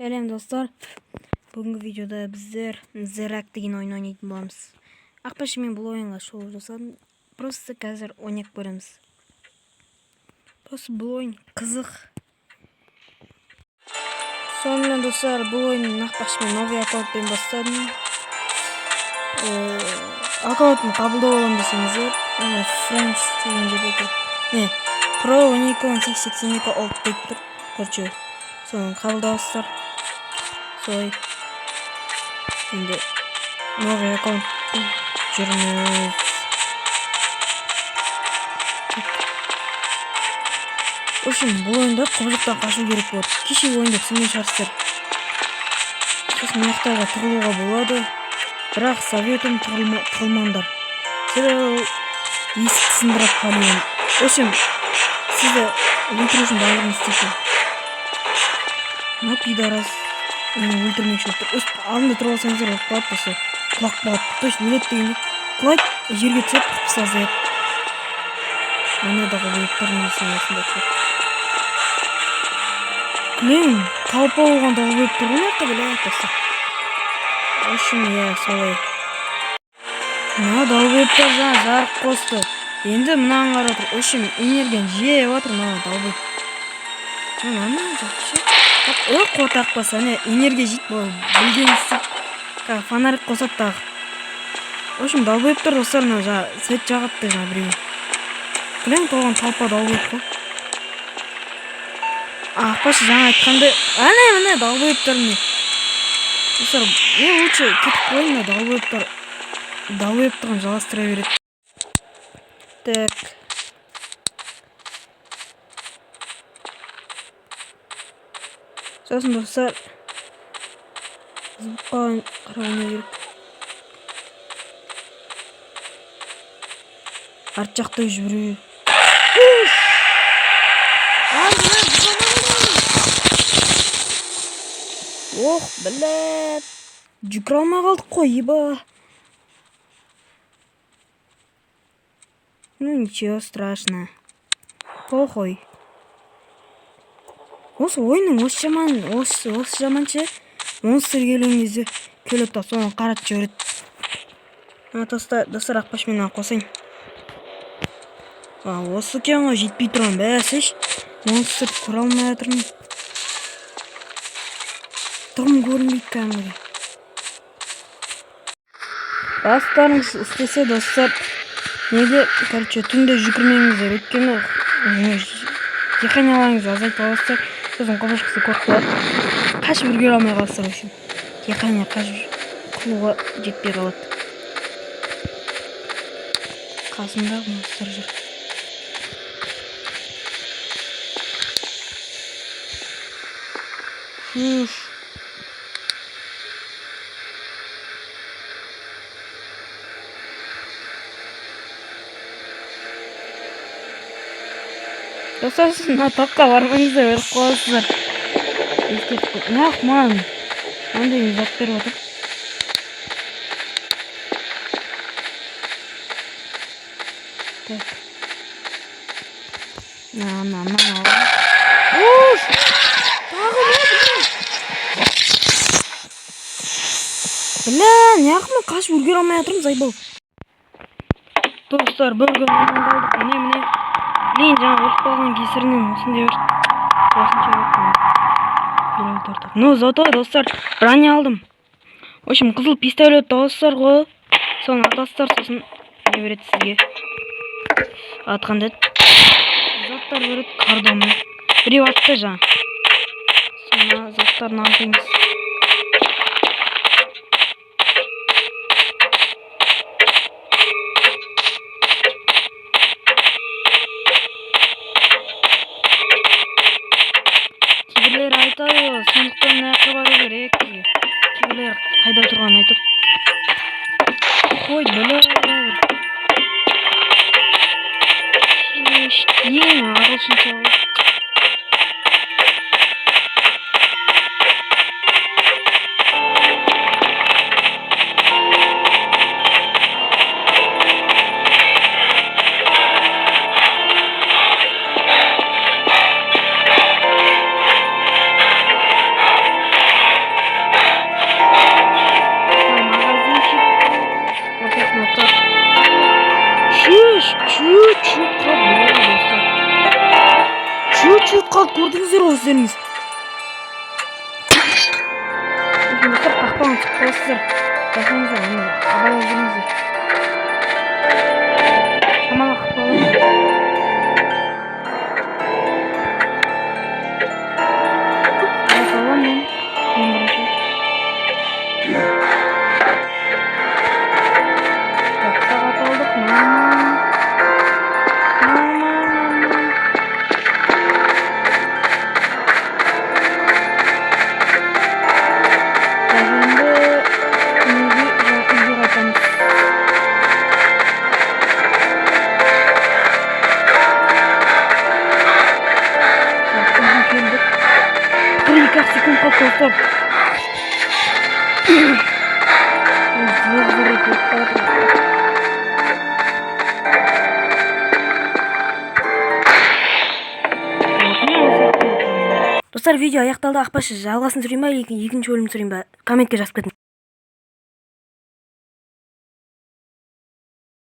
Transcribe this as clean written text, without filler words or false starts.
Сәлем достар. Бүгінгі видеода біздер Зерак деген ойын ойнайтын боламыз. Ақпашы мен бұл ойынға шолу жасадым. Просто қазір ойнап көреміз. Просто бұл ойын қызық. Сонымен достар, бұл ойын Ақпашы мен новый аккаунтпен бастадым. Аккаунтын қабылдау аламын десеңіздер, Friends деген жерде Pro 12.82 олд деп тұр. Короче, соны қабылдауыздар. Солай. Енді новый аккаунтпен жүрміз. В общем, бұл ойында құбыжықтан қашу керек болады. Кешегі ойында түсінген шығарсыздар. Сосын маяқтарға тығылуға болады. Бірақ советім тығылмаңдар. Сіздер есік сындырып қалуын. В общем, сізді өлтіру үшін барлығын істейді. Пидарас мені өлтірмекші отыр. Алдында тұрып алсаңыздар құлап болса, құлақ болады. То есть өледі дегенде құлайды, жерге түсіп қыпса азаяды. Анадағы өліктер несіне осында тұрады. Блин, талпа болғанда өліп тұрған аты біледі достар. В общем, солай. Мына далбөйттер жаңа жарық қосты. Енді мынаған қарап отыр. В общем, энергияны жеп отыр мына далбөйт. Нормально жақсы. Қуат ақпаса, энергия жейді бұл. Білгенсіз. Фонарик қосады тағы. В общем, далбөйттер достар жаңа свет жағатты жаңа біреу. Білең толған талпа далбөйт қой. Ақпашы жаңа айтқанды. Міне далбөйттер не. Достар, мен лучше кетіп қойын, далбөйттігін жаластыра береді. Так. Сосын достар, звукқа қарауына керек. Арт жақта жүру. Ох, блядь. Жүгіре алмай қалдық қой, еба. Ну, ничего страшно. Похуй. Осы ойынның осы жаманшы. Монстр келген кезде келіп та соны қаратып жібереді. Достар Ақпашменен қосайын. Осы екен ғой, жетпей тұрған бәсеш. Монстр көре алмай жатырмын. Тұрым көрінбейді кәмірге. Бастарыңыз істесе достар. Неге, короче, түнде жүгірмеңіздер, өйткені диханияларыңыз азайып аласыздар. Сосын құбыжықсы көп болады. Қашып үлгере алмай қаласыздар үшін. Дихания қашып қылуға жетпей қалады. Қасымда монстр жүр. Достар, сіз мына таққа бармаңыздар, өліп қаласыздар. Нақ маған андай зат беріп отыр. Так. Ош! Тағы неғымен қашып үлгере алмай жатырмыз, айбол. Достар, бір күн қалдық. Міне. Блин, жаңа өліп қалған кесірінен осындай өрт. Ну, зато, достар, броня алдым. В общем, қызыл пистолет достар ғой. Соны атастар, сосын не береді сізге. Атқанда заттар береді, кардамы. Біреу атты жаңа. Соны заттарын атыңыз. Кейбірлер айтады, сондықтан нақы бару керек. Кейбірлер қайда тұрған айтып. Қой, білі. Ең ағылшынша ғой. қалды, көрдіңіздер ғой өздеріңіз. Достар, қақпадан шығып қойсыздар. Байқаңыздар, абайлап жүріңіздер. Шамалы қақпа ғой. Сағат алам мен. Ең бірінші. Сағат алдық. Достар, видео аяқталды. Ақпашы жалғасын түсірейін ба, екінші бөлім түсірейін ба? Комментке жазып кетіңіз.